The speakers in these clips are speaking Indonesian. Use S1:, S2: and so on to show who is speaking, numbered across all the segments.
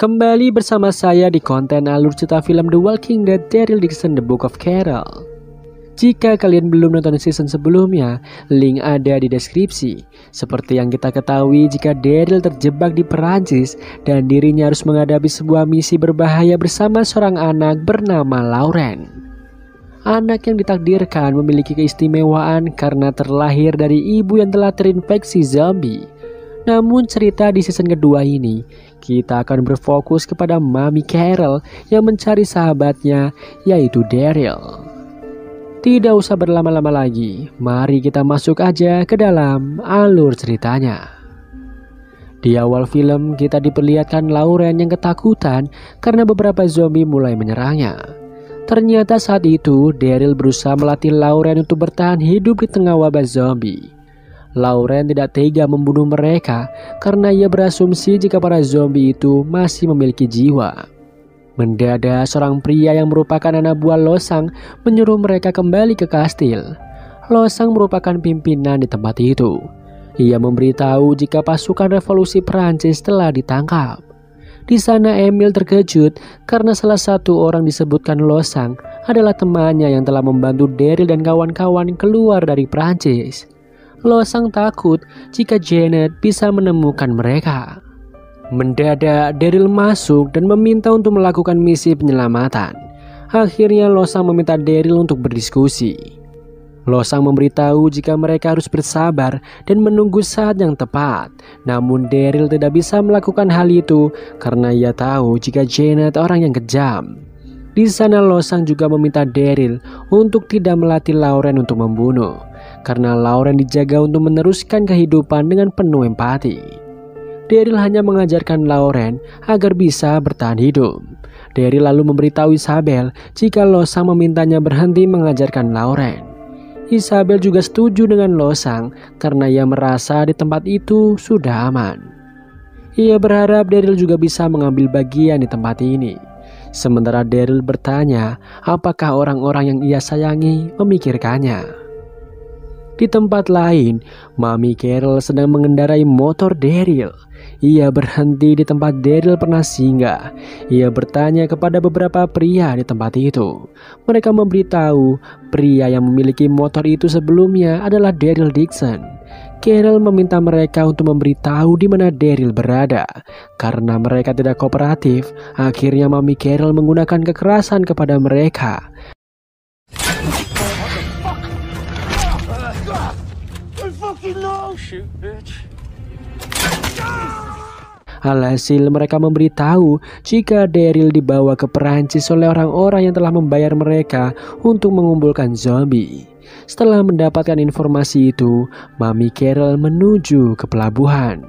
S1: Kembali bersama saya di konten alur cerita film The Walking Dead Daryl Dixon The Book of Carol. Jika kalian belum nonton season sebelumnya, link ada di deskripsi. Seperti yang kita ketahui, jika Daryl terjebak di Perancis dan dirinya harus menghadapi sebuah misi berbahaya bersama seorang anak bernama Lauren. Anak yang ditakdirkan memiliki keistimewaan karena terlahir dari ibu yang telah terinfeksi zombie. Namun cerita di season kedua ini, kita akan berfokus kepada Mami Carol yang mencari sahabatnya, yaitu Daryl. Tidak usah berlama-lama lagi, mari kita masuk aja ke dalam alur ceritanya. Di awal film, kita diperlihatkan Lauren yang ketakutan karena beberapa zombie mulai menyerangnya. Ternyata saat itu, Daryl berusaha melatih Lauren untuk bertahan hidup di tengah wabah zombie. Lauren tidak tega membunuh mereka karena ia berasumsi jika para zombie itu masih memiliki jiwa. Mendadak seorang pria yang merupakan anak buah Losang menyuruh mereka kembali ke kastil. Losang merupakan pimpinan di tempat itu. Ia memberitahu jika pasukan revolusi Perancis telah ditangkap. Di sana Emil terkejut karena salah satu orang disebutkan Losang adalah temannya yang telah membantu Daryl dan kawan-kawan keluar dari Perancis. Losang takut jika Janet bisa menemukan mereka. Mendadak Daryl masuk dan meminta untuk melakukan misi penyelamatan. Akhirnya Losang meminta Daryl untuk berdiskusi. Losang memberitahu jika mereka harus bersabar dan menunggu saat yang tepat. Namun Daryl tidak bisa melakukan hal itu karena ia tahu jika Janet orang yang kejam. Di sana Losang juga meminta Daryl untuk tidak melatih Lauren untuk membunuh, karena Lauren dijaga untuk meneruskan kehidupan dengan penuh empati. Daryl hanya mengajarkan Lauren agar bisa bertahan hidup. Daryl lalu memberitahu Isabel jika Losang memintanya berhenti mengajarkan Lauren. Isabel juga setuju dengan Losang karena ia merasa di tempat itu sudah aman. Ia berharap Daryl juga bisa mengambil bagian di tempat ini. Sementara Daryl bertanya apakah orang-orang yang ia sayangi memikirkannya. Di tempat lain, Mami Carol sedang mengendarai motor Daryl. Ia berhenti di tempat Daryl pernah singgah. Ia bertanya kepada beberapa pria di tempat itu. Mereka memberitahu pria yang memiliki motor itu sebelumnya adalah Daryl Dixon. Carol meminta mereka untuk memberitahu di mana Daryl berada. Karena mereka tidak kooperatif, akhirnya Mami Carol menggunakan kekerasan kepada mereka. Alhasil mereka memberitahu jika Daryl dibawa ke Perancis oleh orang-orang yang telah membayar mereka untuk mengumpulkan zombie. Setelah mendapatkan informasi itu, Mami Carol menuju ke pelabuhan.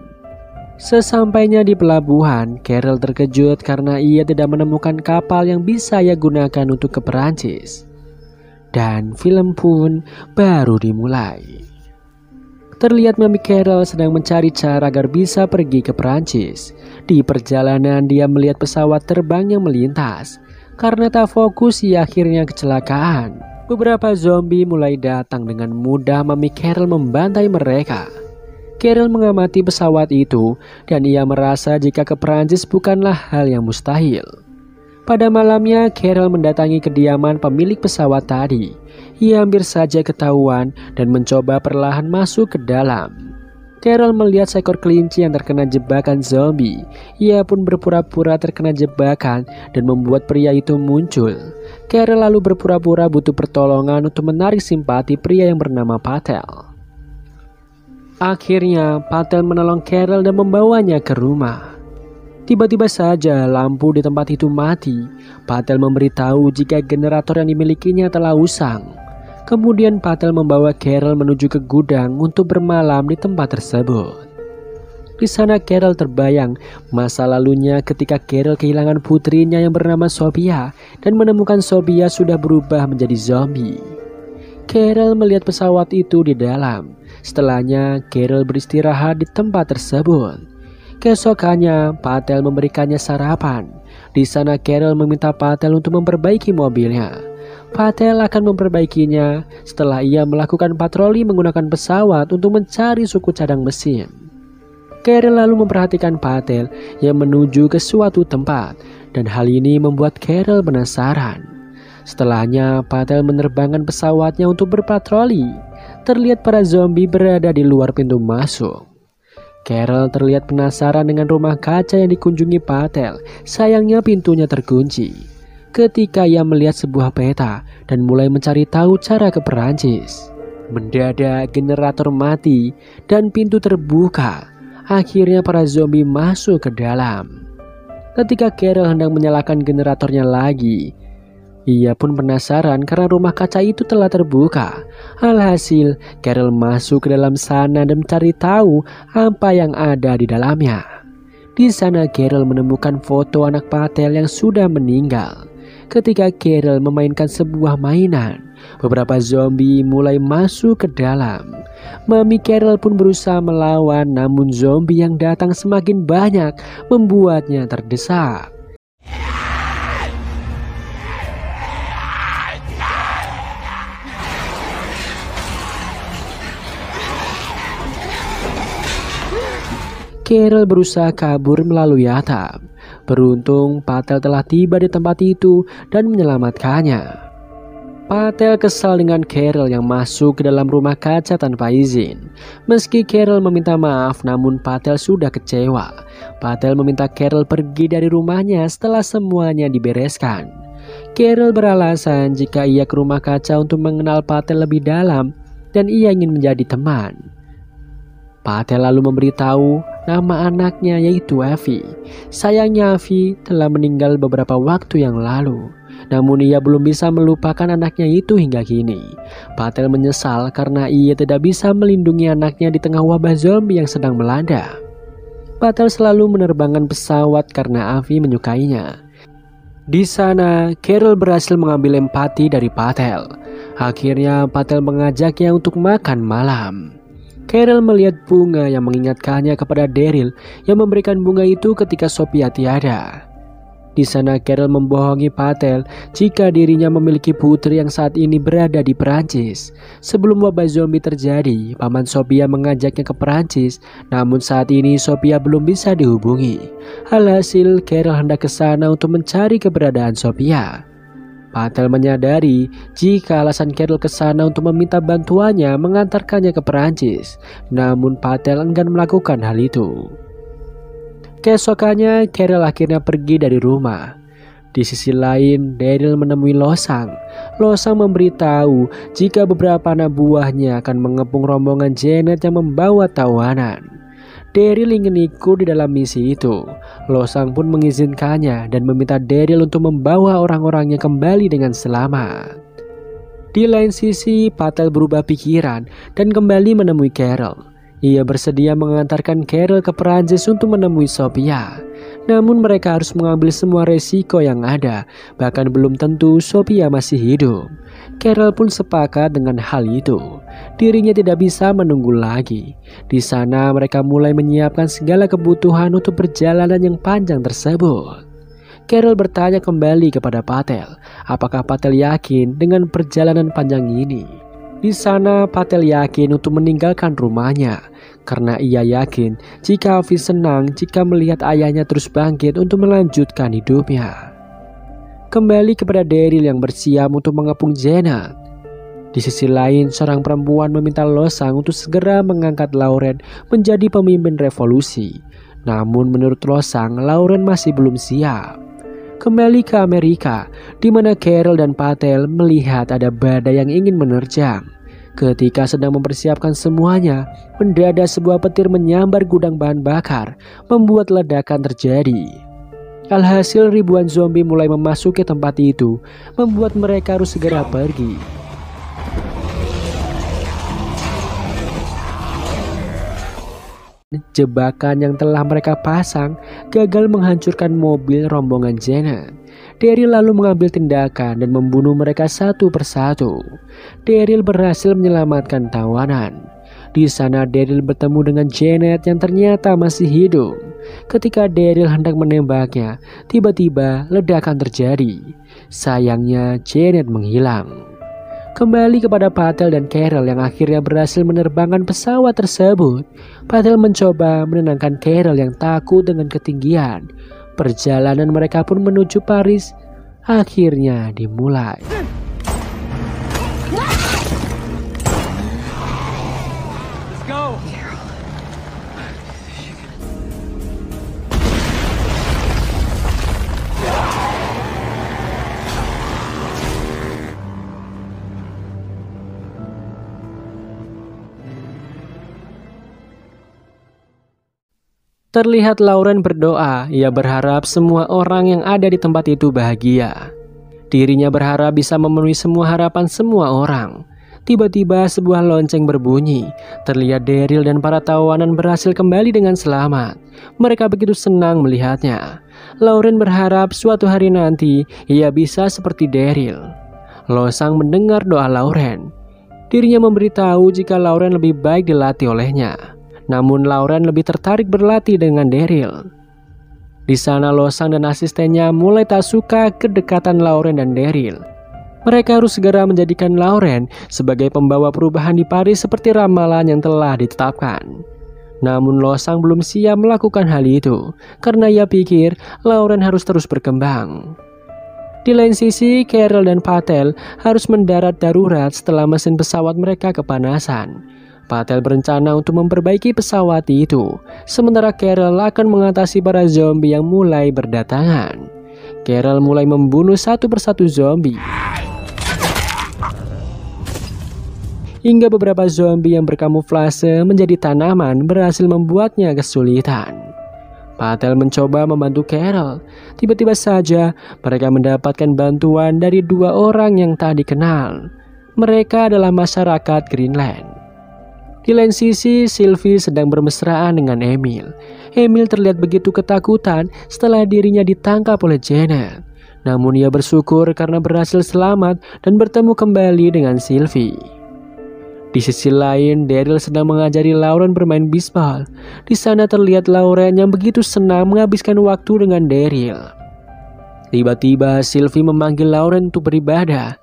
S1: Sesampainya di pelabuhan, Carol terkejut karena ia tidak menemukan kapal yang bisa ia gunakan untuk ke Perancis. Dan film pun baru dimulai. Terlihat Mami Carol sedang mencari cara agar bisa pergi ke Perancis. Di perjalanan dia melihat pesawat terbang yang melintas. Karena tak fokus ia akhirnya kecelakaan. Beberapa zombie mulai datang dengan mudah. Mami Carol membantai mereka. Carol mengamati pesawat itu dan ia merasa jika ke Perancis bukanlah hal yang mustahil. Pada malamnya Carol mendatangi kediaman pemilik pesawat tadi. Ia hampir saja ketahuan dan mencoba perlahan masuk ke dalam. Carol melihat seekor kelinci yang terkena jebakan zombie. Ia pun berpura-pura terkena jebakan dan membuat pria itu muncul. Carol lalu berpura-pura butuh pertolongan untuk menarik simpati pria yang bernama Patel. Akhirnya Patel menolong Carol dan membawanya ke rumah. Tiba-tiba saja lampu di tempat itu mati. Patel memberitahu jika generator yang dimilikinya telah usang. Kemudian Patel membawa Carol menuju ke gudang untuk bermalam di tempat tersebut. Di sana Carol terbayang masa lalunya ketika Carol kehilangan putrinya yang bernama Sophia dan menemukan Sophia sudah berubah menjadi zombie. Carol melihat pesawat itu di dalam. Setelahnya Carol beristirahat di tempat tersebut. Keesokannya, Patel memberikannya sarapan. Di sana Carol meminta Patel untuk memperbaiki mobilnya. Patel akan memperbaikinya setelah ia melakukan patroli menggunakan pesawat untuk mencari suku cadang mesin. Carol lalu memperhatikan Patel yang menuju ke suatu tempat, dan hal ini membuat Carol penasaran. Setelahnya, Patel menerbangkan pesawatnya untuk berpatroli. Terlihat para zombie berada di luar pintu masuk. Carol terlihat penasaran dengan rumah kaca yang dikunjungi Patel. Sayangnya pintunya terkunci. Ketika ia melihat sebuah peta dan mulai mencari tahu cara ke Perancis, mendadak generator mati dan pintu terbuka. Akhirnya para zombie masuk ke dalam. Ketika Carol hendak menyalakan generatornya lagi, ia pun penasaran karena rumah kaca itu telah terbuka. Alhasil, Carol masuk ke dalam sana dan mencari tahu apa yang ada di dalamnya. Di sana Carol menemukan foto anak Patel yang sudah meninggal. Ketika Carol memainkan sebuah mainan, beberapa zombie mulai masuk ke dalam. Mami Carol pun berusaha melawan, namun zombie yang datang semakin banyak membuatnya terdesak. Carol berusaha kabur melalui atap. Beruntung Patel telah tiba di tempat itu dan menyelamatkannya. Patel kesal dengan Carol yang masuk ke dalam rumah kaca tanpa izin. Meski Carol meminta maaf, namun Patel sudah kecewa. Patel meminta Carol pergi dari rumahnya setelah semuanya dibereskan. Carol beralasan jika ia ke rumah kaca untuk mengenal Patel lebih dalam dan ia ingin menjadi teman. Patel lalu memberitahu nama anaknya yaitu Avi. Sayangnya Avi telah meninggal beberapa waktu yang lalu. Namun ia belum bisa melupakan anaknya itu hingga kini. Patel menyesal karena ia tidak bisa melindungi anaknya di tengah wabah zombie yang sedang melanda. Patel selalu menerbangkan pesawat karena Avi menyukainya. Di sana, Carol berhasil mengambil empati dari Patel. Akhirnya Patel mengajaknya untuk makan malam. Carol melihat bunga yang mengingatkannya kepada Daryl yang memberikan bunga itu ketika Sophia tiada. Di sana Carol membohongi Patel jika dirinya memiliki putri yang saat ini berada di Perancis. Sebelum wabah zombie terjadi, paman Sophia mengajaknya ke Perancis, namun saat ini Sophia belum bisa dihubungi. Alhasil Carol hendak ke sana untuk mencari keberadaan Sophia. Patel menyadari jika alasan Carol ke sana untuk meminta bantuannya mengantarkannya ke Perancis, namun Patel enggan melakukan hal itu. Keesokannya, Carol akhirnya pergi dari rumah. Di sisi lain, Daryl menemui Losang. Losang memberitahu jika beberapa anak buahnya akan mengepung rombongan Janet yang membawa tawanan. Daryl ingin ikut di dalam misi itu. Losang pun mengizinkannya dan meminta Daryl untuk membawa orang-orangnya kembali dengan selamat. Di lain sisi, Patel berubah pikiran dan kembali menemui Carol. Ia bersedia mengantarkan Carol ke Perancis untuk menemui Sophia. Namun mereka harus mengambil semua resiko yang ada, bahkan belum tentu Sophia masih hidup. Carol pun sepakat dengan hal itu. Dirinya tidak bisa menunggu lagi. Di sana mereka mulai menyiapkan segala kebutuhan untuk perjalanan yang panjang tersebut. Carol bertanya kembali kepada Patel, apakah Patel yakin dengan perjalanan panjang ini? Di sana Patel yakin untuk meninggalkan rumahnya, karena ia yakin jika Avi senang jika melihat ayahnya terus bangkit untuk melanjutkan hidupnya. Kembali kepada Daryl yang bersiap untuk mengepung Janet. Di sisi lain, seorang perempuan meminta Losang untuk segera mengangkat Lauren menjadi pemimpin revolusi. Namun menurut Losang, Lauren masih belum siap. Kembali ke Amerika, di mana Carol dan Patel melihat ada badai yang ingin menerjang. Ketika sedang mempersiapkan semuanya, mendadak sebuah petir menyambar gudang bahan bakar, membuat ledakan terjadi. Alhasil ribuan zombie mulai memasuki tempat itu, membuat mereka harus segera pergi. Jebakan yang telah mereka pasang gagal menghancurkan mobil rombongan Janet. Daryl lalu mengambil tindakan dan membunuh mereka satu persatu. Daryl berhasil menyelamatkan tawanan. Di sana Daryl bertemu dengan Janet yang ternyata masih hidup. Ketika Daryl hendak menembaknya, tiba-tiba ledakan terjadi. Sayangnya Janet menghilang. Kembali kepada Patel dan Carol yang akhirnya berhasil menerbangkan pesawat tersebut. Patel mencoba menenangkan Carol yang takut dengan ketinggian. Perjalanan mereka pun menuju Paris akhirnya dimulai.
S2: Let's go.
S1: Terlihat Lauren berdoa, ia berharap semua orang yang ada di tempat itu bahagia. Dirinya berharap bisa memenuhi semua harapan semua orang. Tiba-tiba sebuah lonceng berbunyi. Terlihat Daryl dan para tawanan berhasil kembali dengan selamat. Mereka begitu senang melihatnya. Lauren berharap suatu hari nanti ia bisa seperti Daryl. Losang mendengar doa Lauren. Dirinya memberitahu jika Lauren lebih baik dilatih olehnya. Namun Lauren lebih tertarik berlatih dengan Daryl. Di sana Losang dan asistennya mulai tak suka kedekatan Lauren dan Daryl. Mereka harus segera menjadikan Lauren sebagai pembawa perubahan di Paris seperti ramalan yang telah ditetapkan. Namun Losang belum siap melakukan hal itu karena ia pikir Lauren harus terus berkembang. Di lain sisi, Carol dan Patel harus mendarat darurat setelah mesin pesawat mereka kepanasan. Patel berencana untuk memperbaiki pesawat itu, sementara Carol akan mengatasi para zombie yang mulai berdatangan. Carol mulai membunuh satu persatu zombie, hingga beberapa zombie yang berkamuflase menjadi tanaman berhasil membuatnya kesulitan. Patel mencoba membantu Carol. Tiba-tiba saja mereka mendapatkan bantuan dari dua orang yang tak dikenal. Mereka adalah masyarakat Greenland. Di lain sisi, Sylvie sedang bermesraan dengan Emil. Emil terlihat begitu ketakutan setelah dirinya ditangkap oleh Janet. Namun ia bersyukur karena berhasil selamat dan bertemu kembali dengan Sylvie. Di sisi lain, Daryl sedang mengajari Lauren bermain bisbal. Di sana terlihat Lauren yang begitu senang menghabiskan waktu dengan Daryl. Tiba-tiba Sylvie memanggil Lauren untuk beribadah.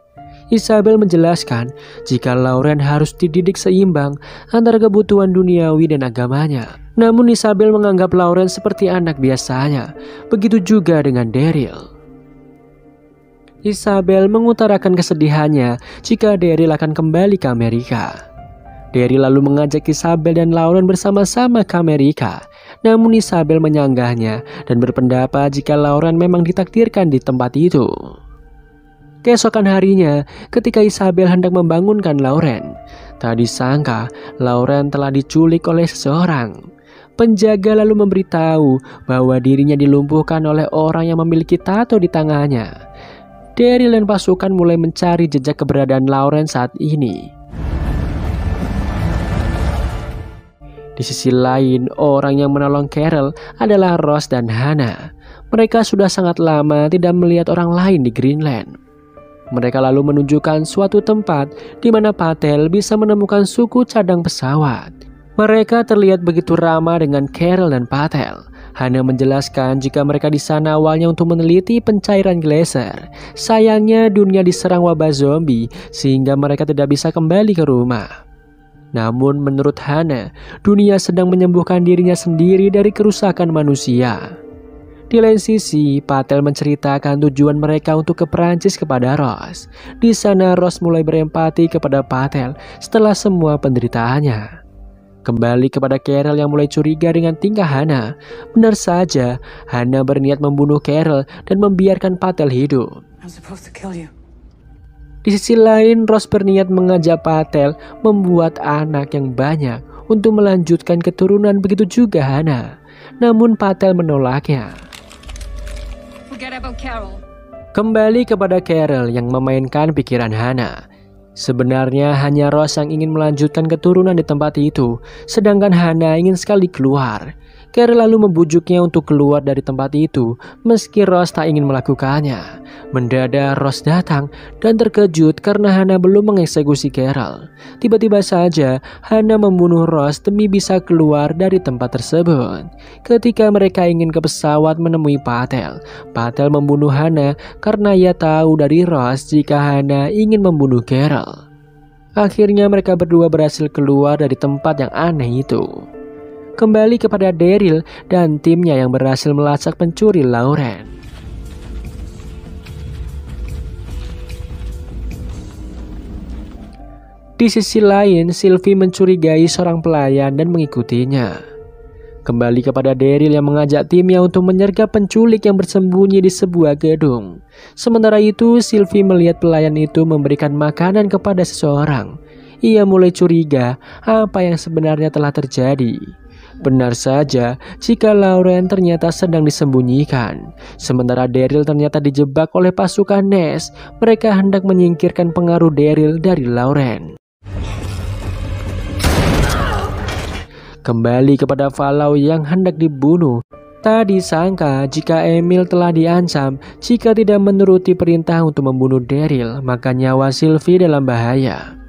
S1: Isabel menjelaskan jika Lauren harus dididik seimbang antara kebutuhan duniawi dan agamanya. Namun Isabel menganggap Lauren seperti anak biasanya. Begitu juga dengan Daryl. Isabel mengutarakan kesedihannya jika Daryl akan kembali ke Amerika. Daryl lalu mengajak Isabel dan Lauren bersama-sama ke Amerika. Namun Isabel menyanggahnya dan berpendapat jika Lauren memang ditakdirkan di tempat itu. Keesokan harinya, ketika Isabel hendak membangunkan Lauren, tak disangka Lauren telah diculik oleh seseorang. Penjaga lalu memberitahu bahwa dirinya dilumpuhkan oleh orang yang memiliki tato di tangannya. Daryl dan pasukan mulai mencari jejak keberadaan Lauren saat ini. Di sisi lain, orang yang menolong Carol adalah Ross dan Hannah. Mereka sudah sangat lama tidak melihat orang lain di Greenland. Mereka lalu menunjukkan suatu tempat di mana Patel bisa menemukan suku cadang pesawat. Mereka terlihat begitu ramah dengan Carol dan Patel. Hannah menjelaskan jika mereka di sana awalnya untuk meneliti pencairan geyser. Sayangnya dunia diserang wabah zombie sehingga mereka tidak bisa kembali ke rumah. Namun menurut Hannah, dunia sedang menyembuhkan dirinya sendiri dari kerusakan manusia. Di lain sisi, Patel menceritakan tujuan mereka untuk ke Perancis kepada Ross. Di sana Ross mulai berempati kepada Patel setelah semua penderitaannya. Kembali kepada Carol yang mulai curiga dengan tingkah Hannah. Benar saja, Hannah berniat membunuh Carol dan membiarkan Patel hidup. Di sisi lain, Ross berniat mengajak Patel membuat anak yang banyak untuk melanjutkan keturunan, begitu juga Hannah. Namun Patel menolaknya. Kembali kepada Carol yang memainkan pikiran Hannah. Sebenarnya hanya Ross yang ingin melanjutkan keturunan di tempat itu, sedangkan Hannah ingin sekali keluar. Carol lalu membujuknya untuk keluar dari tempat itu, meski Ross tak ingin melakukannya. mendadak Ross datang dan terkejut karena Hana belum mengeksekusi Carol. Tiba-tiba saja Hana membunuh Ross demi bisa keluar dari tempat tersebut. Ketika mereka ingin ke pesawat menemui Patel, Patel membunuh Hana karena ia tahu dari Ross jika Hana ingin membunuh Carol. Akhirnya mereka berdua berhasil keluar dari tempat yang aneh itu. Kembali kepada Daryl dan timnya yang berhasil melacak pencuri Lauren. Di sisi lain, Sylvie mencurigai seorang pelayan dan mengikutinya. Kembali kepada Daryl yang mengajak timnya untuk menyergap penculik yang bersembunyi di sebuah gedung. Sementara itu, Sylvie melihat pelayan itu memberikan makanan kepada seseorang. Ia mulai curiga apa yang sebenarnya telah terjadi. Benar saja jika Lauren ternyata sedang disembunyikan. Sementara Daryl ternyata dijebak oleh pasukan Ness. Mereka hendak menyingkirkan pengaruh Daryl dari Lauren. Kembali kepada Fallow yang hendak dibunuh. Tak disangka jika Emil telah diancam jika tidak menuruti perintah untuk membunuh Daryl, maka nyawa Sylvie dalam bahaya.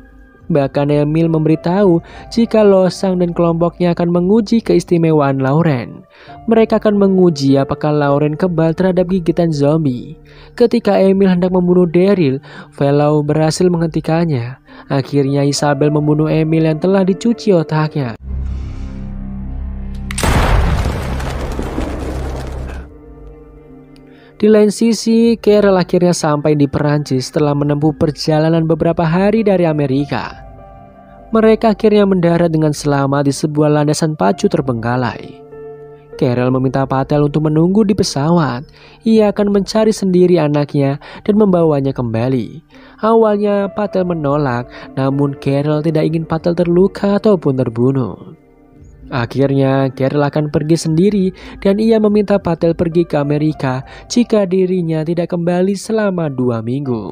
S1: Bahkan Emil memberitahu jika Losang dan kelompoknya akan menguji keistimewaan Lauren. Mereka akan menguji apakah Lauren kebal terhadap gigitan zombie. Ketika Emil hendak membunuh Daryl, Fallow berhasil menghentikannya. Akhirnya Isabel membunuh Emil yang telah dicuci otaknya. Di lain sisi, Carol akhirnya sampai di Perancis setelah menempuh perjalanan beberapa hari dari Amerika. Mereka akhirnya mendarat dengan selamat di sebuah landasan pacu terbengkalai. Carol meminta Patel untuk menunggu di pesawat. Ia akan mencari sendiri anaknya dan membawanya kembali. Awalnya Patel menolak, namun Carol tidak ingin Patel terluka ataupun terbunuh. Akhirnya Carol akan pergi sendiri dan ia meminta Patel pergi ke Amerika jika dirinya tidak kembali selama 2 minggu.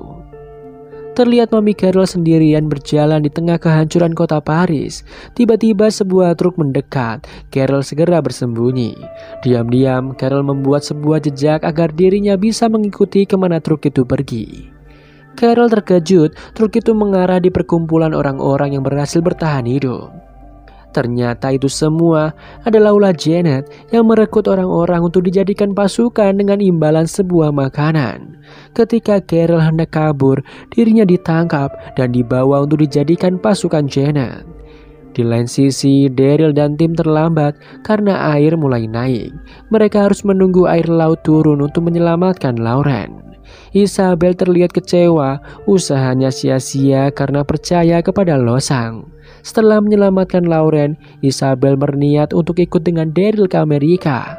S1: Terlihat Mami Carol sendirian berjalan di tengah kehancuran kota Paris. Tiba-tiba sebuah truk mendekat. Carol segera bersembunyi. Diam-diam Carol membuat sebuah jejak agar dirinya bisa mengikuti kemana truk itu pergi. Carol terkejut, truk itu mengarah di perkumpulan orang-orang yang berhasil bertahan hidup. Ternyata itu semua adalah ulah Janet yang merekrut orang-orang untuk dijadikan pasukan dengan imbalan sebuah makanan. Ketika Carol hendak kabur, dirinya ditangkap dan dibawa untuk dijadikan pasukan Janet. Di lain sisi, Daryl dan tim terlambat karena air mulai naik. Mereka harus menunggu air laut turun untuk menyelamatkan Lauren. Isabel terlihat kecewa, usahanya sia-sia karena percaya kepada Losang. Setelah menyelamatkan Lauren, Isabel berniat untuk ikut dengan Daryl ke Amerika.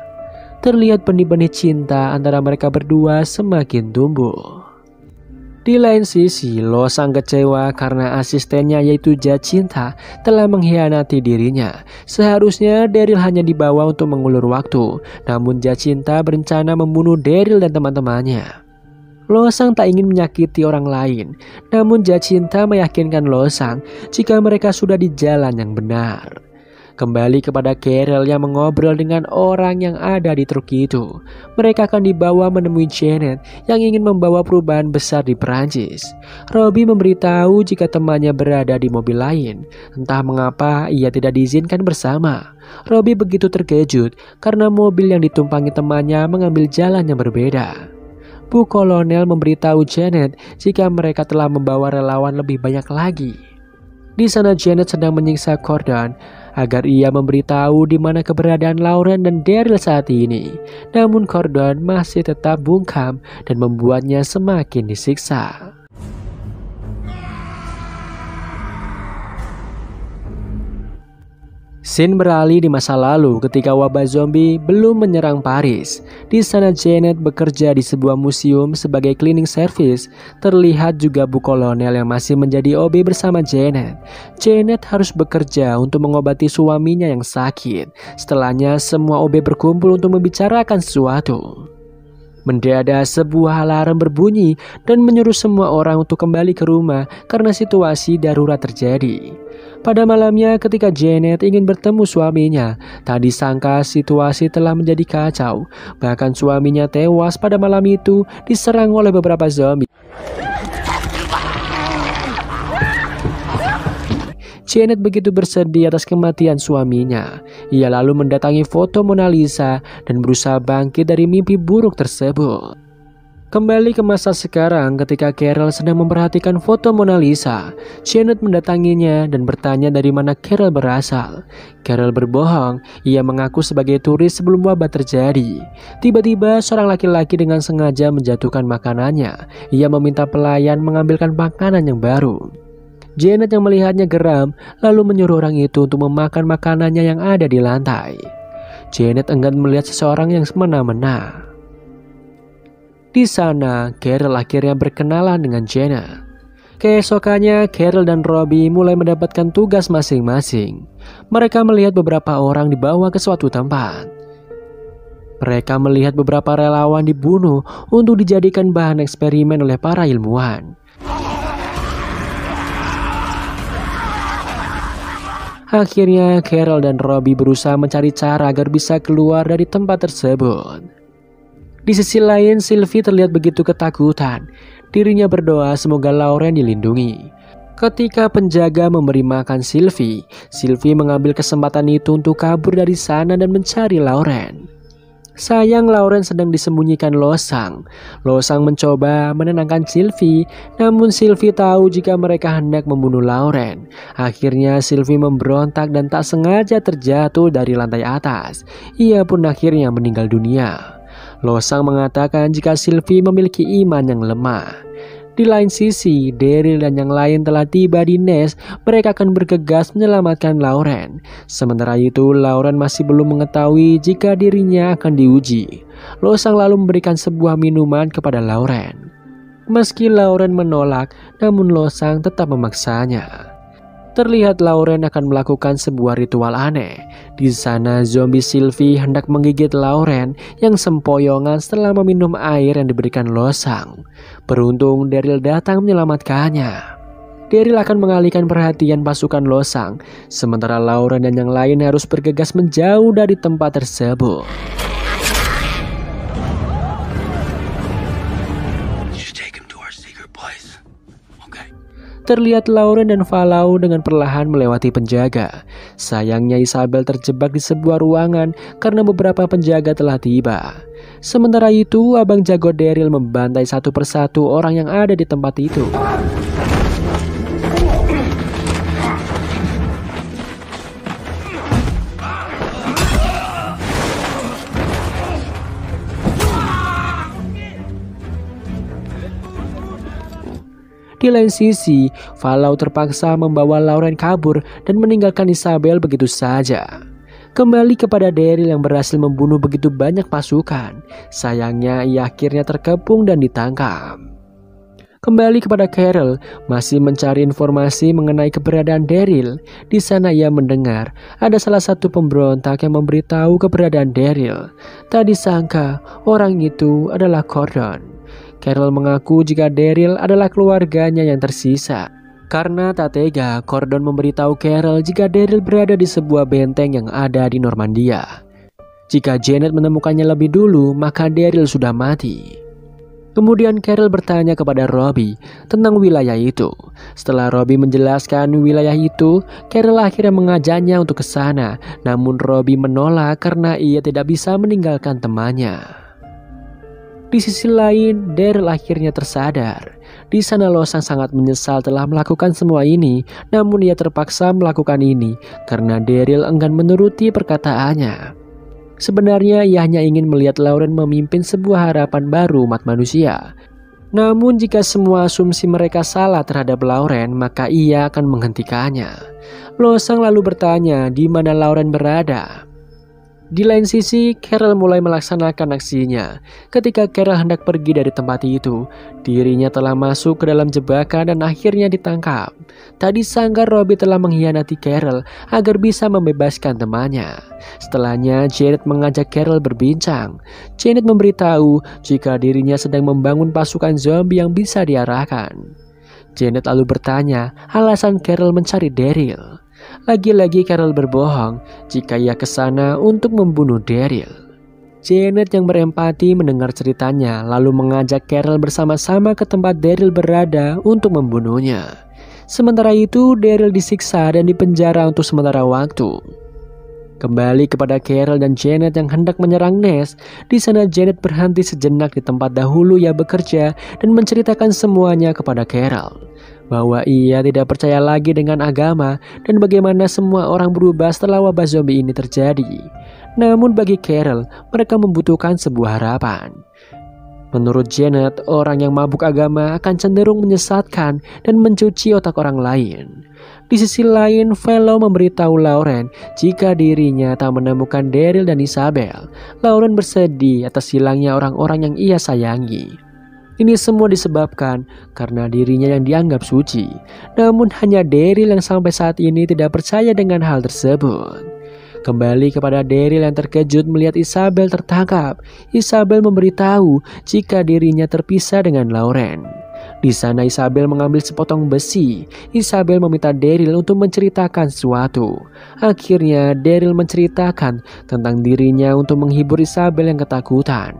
S1: Terlihat benih-benih cinta antara mereka berdua semakin tumbuh. Di lain sisi, Losang kecewa karena asistennya yaitu Jacinta telah mengkhianati dirinya. Seharusnya Daryl hanya dibawa untuk mengulur waktu, namun Jacinta berencana membunuh Daryl dan teman-temannya. Losang tak ingin menyakiti orang lain, namun Jacinta meyakinkan Losang jika mereka sudah di jalan yang benar. Kembali kepada Carol yang mengobrol dengan orang yang ada di truk itu. Mereka akan dibawa menemui Janet yang ingin membawa perubahan besar di Perancis. Robbie memberitahu jika temannya berada di mobil lain. Entah mengapa ia tidak diizinkan bersama. Robbie begitu terkejut karena mobil yang ditumpangi temannya mengambil jalan yang berbeda. Bu Kolonel memberitahu Janet jika mereka telah membawa relawan lebih banyak lagi. Di sana Janet sedang menyiksa Gordon agar ia memberitahu di mana keberadaan Lauren dan Daryl saat ini. Namun Gordon masih tetap bungkam dan membuatnya semakin disiksa. Scene beralih di masa lalu ketika wabah zombie belum menyerang Paris. Di sana Janet bekerja di sebuah museum sebagai cleaning service. Terlihat juga Bu Kolonel yang masih menjadi OB bersama Janet. Janet harus bekerja untuk mengobati suaminya yang sakit. Setelahnya semua OB berkumpul untuk membicarakan sesuatu. Mendadak sebuah alarm berbunyi dan menyuruh semua orang untuk kembali ke rumah karena situasi darurat terjadi. Pada malamnya ketika Janet ingin bertemu suaminya, tak disangka situasi telah menjadi kacau. Bahkan suaminya tewas pada malam itu diserang oleh beberapa zombie. Janet begitu bersedih atas kematian suaminya. Ia lalu mendatangi foto Mona Lisa dan berusaha bangkit dari mimpi buruk tersebut. Kembali ke masa sekarang ketika Carol sedang memperhatikan foto Mona Lisa, Janet mendatanginya dan bertanya dari mana Carol berasal. Carol berbohong, ia mengaku sebagai turis sebelum wabah terjadi. Tiba-tiba seorang laki-laki dengan sengaja menjatuhkan makanannya. Ia meminta pelayan mengambilkan makanan yang baru. Janet yang melihatnya geram, lalu menyuruh orang itu untuk memakan makanannya yang ada di lantai. Janet enggan melihat seseorang yang semena-mena. Di sana, Carol akhirnya berkenalan dengan Janet. Keesokannya, Carol dan Robbie mulai mendapatkan tugas masing-masing. Mereka melihat beberapa orang dibawa ke suatu tempat. Mereka melihat beberapa relawan dibunuh untuk dijadikan bahan eksperimen oleh para ilmuwan. Akhirnya Carol dan Robbie berusaha mencari cara agar bisa keluar dari tempat tersebut. Di sisi lain, Sylvie terlihat begitu ketakutan. Dirinya berdoa semoga Lauren dilindungi. Ketika penjaga memberi makan Sylvie, Sylvie mengambil kesempatan itu untuk kabur dari sana dan mencari Lauren. Sayang, Lauren sedang disembunyikan Losang. Losang mencoba menenangkan Sylvie, namun Sylvie tahu jika mereka hendak membunuh Lauren. Akhirnya Sylvie memberontak dan tak sengaja terjatuh dari lantai atas. Ia pun akhirnya meninggal dunia. Losang mengatakan jika Sylvie memiliki iman yang lemah. Di lain sisi, Daryl dan yang lain telah tiba di Nest. Mereka akan bergegas menyelamatkan Lauren. Sementara itu, Lauren masih belum mengetahui jika dirinya akan diuji. Losang lalu memberikan sebuah minuman kepada Lauren. Meski Lauren menolak, namun Losang tetap memaksanya. Terlihat Lauren akan melakukan sebuah ritual aneh. Di sana zombie Sylvie hendak menggigit Lauren yang sempoyongan setelah meminum air yang diberikan Losang. Beruntung Daryl datang menyelamatkannya. Daryl akan mengalihkan perhatian pasukan Losang, sementara Lauren dan yang lain harus bergegas menjauh dari tempat tersebut. Terlihat Lauren dan Falau dengan perlahan melewati penjaga. Sayangnya Isabel terjebak di sebuah ruangan karena beberapa penjaga telah tiba. Sementara itu, abang jago Daryl membantai satu persatu orang yang ada di tempat itu. Di lain sisi, Falau terpaksa membawa Lauren kabur dan meninggalkan Isabel begitu saja. Kembali kepada Daryl yang berhasil membunuh begitu banyak pasukan. Sayangnya ia akhirnya terkepung dan ditangkap. Kembali kepada Carol, masih mencari informasi mengenai keberadaan Daryl. Di sana ia mendengar ada salah satu pemberontak yang memberitahu keberadaan Daryl. Tak disangka orang itu adalah Gordon. Carol mengaku jika Daryl adalah keluarganya yang tersisa. Karena tak tega, Gordon memberitahu Carol jika Daryl berada di sebuah benteng yang ada di Normandia. Jika Janet menemukannya lebih dulu, maka Daryl sudah mati. Kemudian Carol bertanya kepada Robbie tentang wilayah itu. Setelah Robbie menjelaskan wilayah itu, Carol akhirnya mengajaknya untuk ke sana. Namun Robbie menolak karena ia tidak bisa meninggalkan temannya. Di sisi lain, Daryl akhirnya tersadar. Di sana Losang sangat menyesal telah melakukan semua ini, namun ia terpaksa melakukan ini karena Daryl enggan menuruti perkataannya. Sebenarnya ia hanya ingin melihat Lauren memimpin sebuah harapan baru umat manusia. Namun jika semua asumsi mereka salah terhadap Lauren, maka ia akan menghentikannya. Losang lalu bertanya di mana Lauren berada. Di lain sisi, Carol mulai melaksanakan aksinya. Ketika Carol hendak pergi dari tempat itu, dirinya telah masuk ke dalam jebakan dan akhirnya ditangkap. Tak disangka Robbie telah mengkhianati Carol agar bisa membebaskan temannya. Setelahnya, Janet mengajak Carol berbincang. Janet memberitahu jika dirinya sedang membangun pasukan zombie yang bisa diarahkan. Janet lalu bertanya alasan Carol mencari Daryl. Lagi-lagi Carol berbohong jika ia ke sana untuk membunuh Daryl. Janet yang berempati mendengar ceritanya lalu mengajak Carol bersama-sama ke tempat Daryl berada untuk membunuhnya. Sementara itu Daryl disiksa dan dipenjara untuk sementara waktu. Kembali kepada Carol dan Janet yang hendak menyerang Ness. Di sana Janet berhenti sejenak di tempat dahulu ia bekerja dan menceritakan semuanya kepada Carol. Bahwa ia tidak percaya lagi dengan agama dan bagaimana semua orang berubah setelah wabah zombie ini terjadi. Namun bagi Carol, mereka membutuhkan sebuah harapan. Menurut Janet, orang yang mabuk agama akan cenderung menyesatkan dan mencuci otak orang lain. Di sisi lain, Velo memberitahu Lauren jika dirinya tak menemukan Daryl dan Isabel. Lauren bersedih atas hilangnya orang-orang yang ia sayangi. Ini semua disebabkan karena dirinya yang dianggap suci. Namun hanya Daryl yang sampai saat ini tidak percaya dengan hal tersebut. Kembali kepada Daryl yang terkejut melihat Isabel tertangkap. Isabel memberitahu jika dirinya terpisah dengan Lauren. Di sana Isabel mengambil sepotong besi. Isabel meminta Daryl untuk menceritakan sesuatu. Akhirnya Daryl menceritakan tentang dirinya untuk menghibur Isabel yang ketakutan.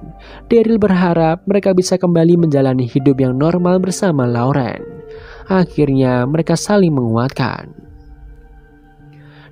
S1: Daryl berharap mereka bisa kembali menjalani hidup yang normal bersama Lauren. Akhirnya mereka saling menguatkan.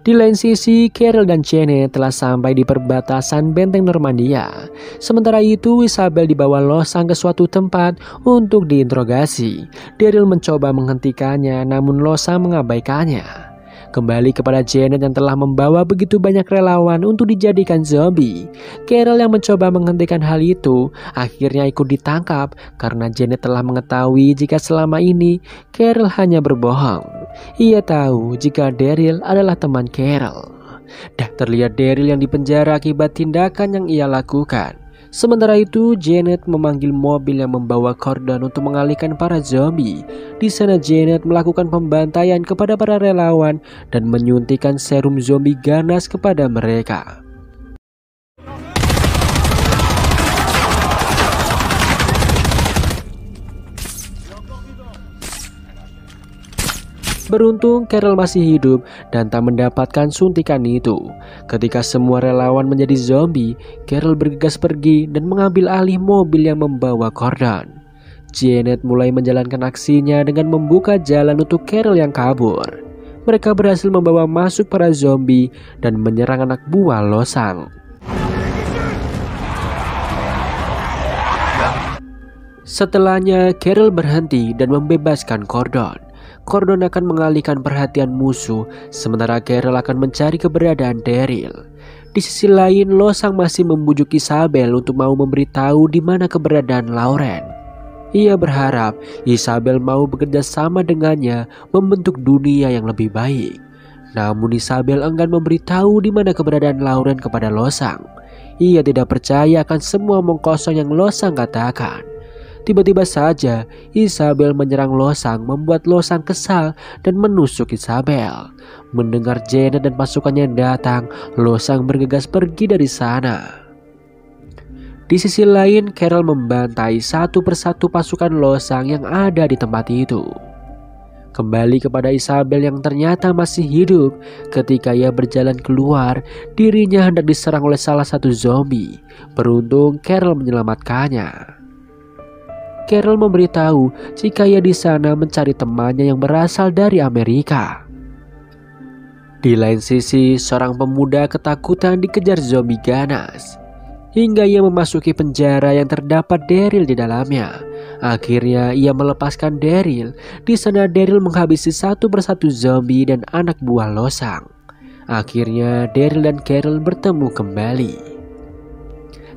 S1: Di lain sisi, Carol dan Janet telah sampai di perbatasan benteng Normandia. Sementara itu, Isabel dibawa Losang ke suatu tempat untuk diinterogasi. Daryl mencoba menghentikannya, namun Losang mengabaikannya. Kembali kepada Janet yang telah membawa begitu banyak relawan untuk dijadikan zombie. Carol yang mencoba menghentikan hal itu akhirnya ikut ditangkap karena Janet telah mengetahui jika selama ini Carol hanya berbohong. Ia tahu jika Daryl adalah teman Carol. Terlihat Daryl yang dipenjara akibat tindakan yang ia lakukan. Sementara itu, Janet memanggil mobil yang membawa Gordon untuk mengalihkan para zombie. Di sana Janet melakukan pembantaian kepada para relawan dan menyuntikkan serum zombie ganas kepada mereka. Beruntung Carol masih hidup dan tak mendapatkan suntikan itu. Ketika semua relawan menjadi zombie, Carol bergegas pergi dan mengambil alih mobil yang membawa Gordon. Janet mulai menjalankan aksinya dengan membuka jalan untuk Carol yang kabur. Mereka berhasil membawa masuk para zombie dan menyerang anak buah Losang. Setelahnya Carol berhenti dan membebaskan Gordon. Gordon akan mengalihkan perhatian musuh, sementara Carol akan mencari keberadaan Daryl. Di sisi lain, Losang masih membujuk Isabel untuk mau memberitahu di mana keberadaan Lauren. Ia berharap Isabel mau bekerja sama dengannya membentuk dunia yang lebih baik. Namun Isabel enggan memberitahu di mana keberadaan Lauren kepada Losang. Ia tidak percaya akan semua omong kosong yang Losang katakan. Tiba-tiba saja Isabel menyerang Losang, membuat Losang kesal dan menusuk Isabel. Mendengar Janet dan pasukannya datang, Losang bergegas pergi dari sana. Di sisi lain, Carol membantai satu persatu pasukan Losang yang ada di tempat itu. Kembali kepada Isabel yang ternyata masih hidup. Ketika ia berjalan keluar, dirinya hendak diserang oleh salah satu zombie. Beruntung Carol menyelamatkannya. Carol memberitahu jika ia di sana mencari temannya yang berasal dari Amerika. Di lain sisi, seorang pemuda ketakutan dikejar zombie ganas. Hingga ia memasuki penjara yang terdapat Daryl di dalamnya. Akhirnya ia melepaskan Daryl. Di sana Daryl menghabisi satu persatu zombie dan anak buah Losang. Akhirnya Daryl dan Carol bertemu kembali.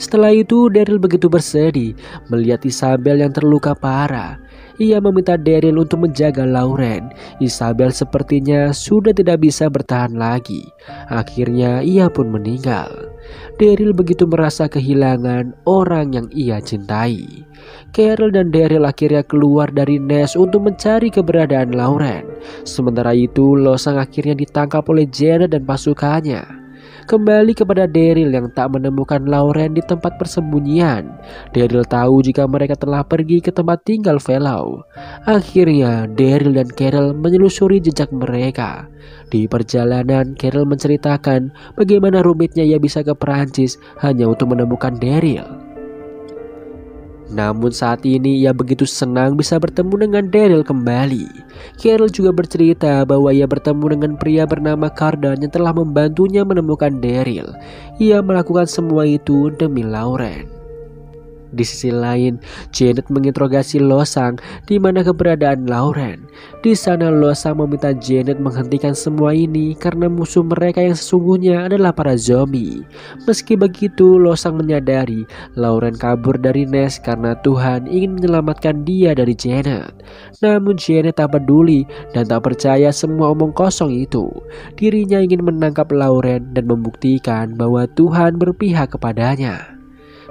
S1: Setelah itu Daryl begitu bersedih melihat Isabel yang terluka parah. Ia meminta Daryl untuk menjaga Lauren. Isabel sepertinya sudah tidak bisa bertahan lagi. Akhirnya ia pun meninggal. Daryl begitu merasa kehilangan orang yang ia cintai. Carol dan Daryl akhirnya keluar dari Ness untuk mencari keberadaan Lauren. Sementara itu Losang akhirnya ditangkap oleh Janet dan pasukannya. Kembali kepada Daryl yang tak menemukan Lauren di tempat persembunyian. Daryl tahu jika mereka telah pergi ke tempat tinggal Fellow. Akhirnya Daryl dan Carol menelusuri jejak mereka. Di perjalanan, Carol menceritakan bagaimana rumitnya ia bisa ke Perancis hanya untuk menemukan Daryl. Namun saat ini ia begitu senang bisa bertemu dengan Daryl kembali. Carol juga bercerita bahwa ia bertemu dengan pria bernama Cardan yang telah membantunya menemukan Daryl. Ia melakukan semua itu demi Lauren. Di sisi lain, Janet menginterogasi Losang di mana keberadaan Lauren. Di sana Losang meminta Janet menghentikan semua ini karena musuh mereka yang sesungguhnya adalah para zombie. Meski begitu, Losang menyadari Lauren kabur dari Nest karena Tuhan ingin menyelamatkan dia dari Janet. Namun Janet tak peduli dan tak percaya semua omong kosong itu. Dirinya ingin menangkap Lauren dan membuktikan bahwa Tuhan berpihak kepadanya.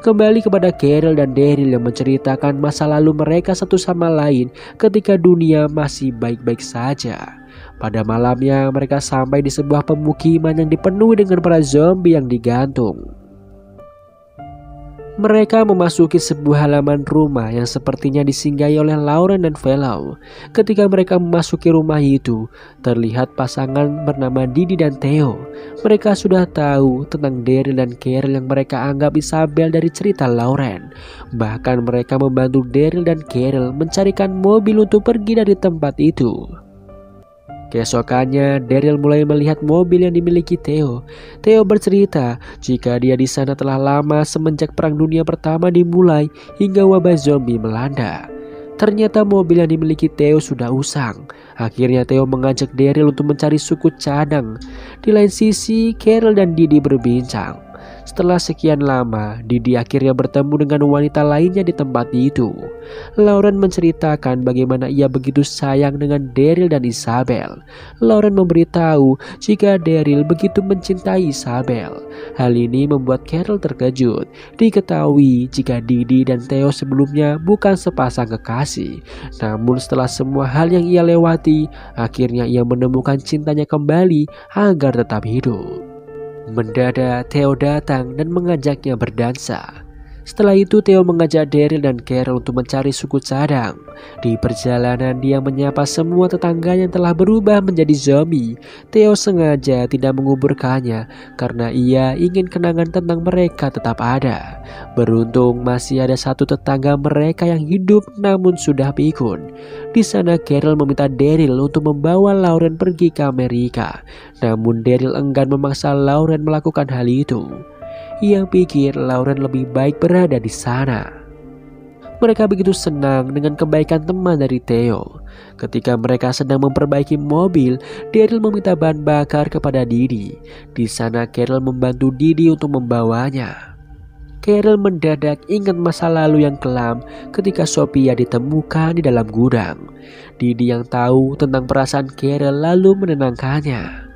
S1: Kembali kepada Carol dan Daryl yang menceritakan masa lalu mereka satu sama lain ketika dunia masih baik-baik saja. Pada malamnya mereka sampai di sebuah pemukiman yang dipenuhi dengan para zombie yang digantung. Mereka memasuki sebuah halaman rumah yang sepertinya disinggahi oleh Lauren dan Fellow. Ketika mereka memasuki rumah itu, terlihat pasangan bernama Didi dan Theo. Mereka sudah tahu tentang Daryl dan Carol yang mereka anggap Isabel dari cerita Lauren. Bahkan mereka membantu Daryl dan Carol mencarikan mobil untuk pergi dari tempat itu. Keesokannya, Daryl mulai melihat mobil yang dimiliki Theo. Theo bercerita jika dia di sana telah lama semenjak Perang Dunia Pertama dimulai hingga wabah zombie melanda. Ternyata mobil yang dimiliki Theo sudah usang. Akhirnya Theo mengajak Daryl untuk mencari suku cadang. Di lain sisi, Carol dan Didi berbincang. Setelah sekian lama, Didi akhirnya bertemu dengan wanita lainnya di tempat itu. Lauren menceritakan bagaimana ia begitu sayang dengan Daryl dan Isabel. Lauren memberitahu jika Daryl begitu mencintai Isabel. Hal ini membuat Carol terkejut. Diketahui jika Didi dan Theo sebelumnya bukan sepasang kekasih. Namun setelah semua hal yang ia lewati, akhirnya ia menemukan cintanya kembali agar tetap hidup. Mendadak Theo datang dan mengajaknya berdansa. Setelah itu Theo mengajak Daryl dan Carol untuk mencari suku cadang. Di perjalanan dia menyapa semua tetangganya yang telah berubah menjadi zombie. Theo sengaja tidak menguburkannya karena ia ingin kenangan tentang mereka tetap ada. Beruntung masih ada satu tetangga mereka yang hidup namun sudah pikun. Di sana Carol meminta Daryl untuk membawa Lauren pergi ke Amerika. Namun Daryl enggan memaksa Lauren melakukan hal itu. Ia pikir Lauren lebih baik berada di sana. Mereka begitu senang dengan kebaikan teman dari Theo. Ketika mereka sedang memperbaiki mobil, Daryl meminta bahan bakar kepada Didi. Di sana Carol membantu Didi untuk membawanya. Carol mendadak ingat masa lalu yang kelam ketika Sophia ditemukan di dalam gudang. Didi yang tahu tentang perasaan Carol lalu menenangkannya.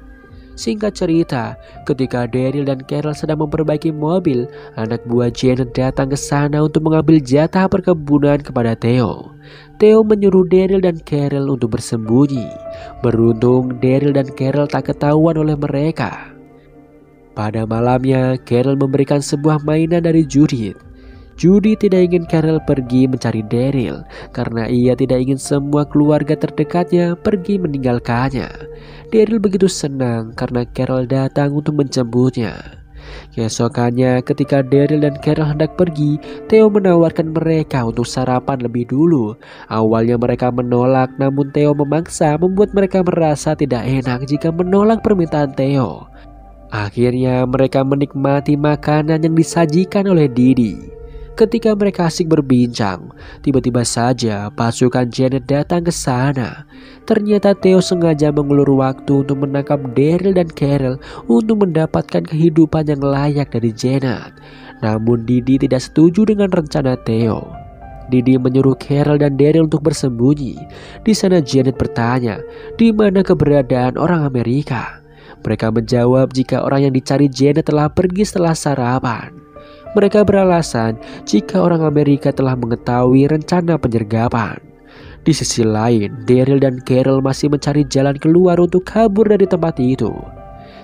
S1: Singkat cerita, ketika Daryl dan Carol sedang memperbaiki mobil, anak buah Janet datang ke sana untuk mengambil jatah perkebunan kepada Theo. Theo menyuruh Daryl dan Carol untuk bersembunyi. Beruntung Daryl dan Carol tak ketahuan oleh mereka. Pada malamnya, Carol memberikan sebuah mainan dari Judith. Judith tidak ingin Carol pergi mencari Daryl karena ia tidak ingin semua keluarga terdekatnya pergi meninggalkannya. Daryl begitu senang karena Carol datang untuk menjemputnya. Keesokannya ketika Daryl dan Carol hendak pergi, Theo menawarkan mereka untuk sarapan lebih dulu. Awalnya mereka menolak, namun Theo memaksa, membuat mereka merasa tidak enak jika menolak permintaan Theo. Akhirnya mereka menikmati makanan yang disajikan oleh Didi. Ketika mereka asik berbincang, tiba-tiba saja pasukan Janet datang ke sana. Ternyata Theo sengaja mengulur waktu untuk menangkap Daryl dan Carol untuk mendapatkan kehidupan yang layak dari Janet. Namun Didi tidak setuju dengan rencana Theo. Didi menyuruh Carol dan Daryl untuk bersembunyi. Di sana Janet bertanya, di mana keberadaan orang Amerika? Mereka menjawab jika orang yang dicari Janet telah pergi setelah sarapan. Mereka beralasan jika orang Amerika telah mengetahui rencana penyergapan. Di sisi lain, Daryl dan Carol masih mencari jalan keluar untuk kabur dari tempat itu.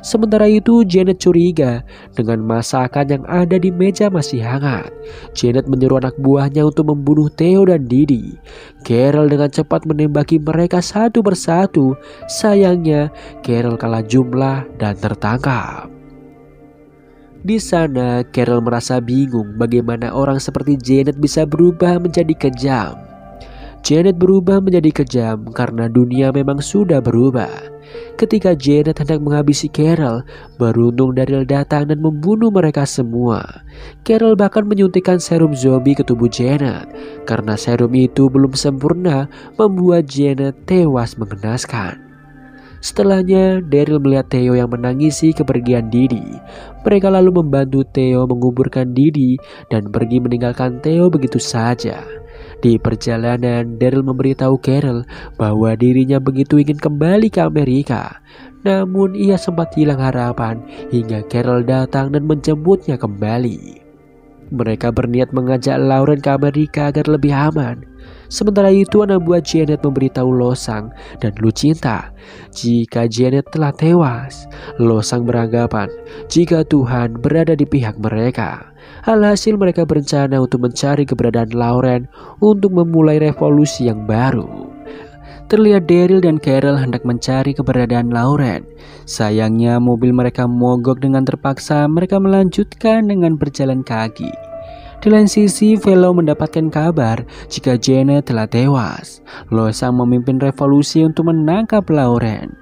S1: Sementara itu Janet curiga dengan masakan yang ada di meja masih hangat. Janet menyuruh anak buahnya untuk membunuh Theo dan Didi. Carol dengan cepat menembaki mereka satu persatu. Sayangnya Carol kalah jumlah dan tertangkap. Di sana Carol merasa bingung bagaimana orang seperti Janet bisa berubah menjadi kejam. Janet berubah menjadi kejam karena dunia memang sudah berubah. Ketika Janet hendak menghabisi Carol, beruntung Daryl datang dan membunuh mereka semua. Carol bahkan menyuntikkan serum zombie ke tubuh Janet. Karena serum itu belum sempurna, membuat Janet tewas mengenaskan. Setelahnya, Daryl melihat Theo yang menangisi kepergian Didi. Mereka lalu membantu Theo menguburkan Didi dan pergi meninggalkan Theo begitu saja. Di perjalanan, Daryl memberitahu Carol bahwa dirinya begitu ingin kembali ke Amerika. Namun ia sempat hilang harapan hingga Carol datang dan menjemputnya kembali. Mereka berniat mengajak Lauren ke Amerika agar lebih aman. Sementara itu anak buah Janet memberitahu Losang dan Lucinta jika Janet telah tewas. Losang beranggapan jika Tuhan berada di pihak mereka. Alhasil mereka berencana untuk mencari keberadaan Lauren untuk memulai revolusi yang baru. Terlihat Daryl dan Carol hendak mencari keberadaan Lauren. Sayangnya mobil mereka mogok dengan terpaksa mereka melanjutkan dengan berjalan kaki. Di lain sisi, Velo mendapatkan kabar jika Janet telah tewas. Losang memimpin revolusi untuk menangkap Lauren.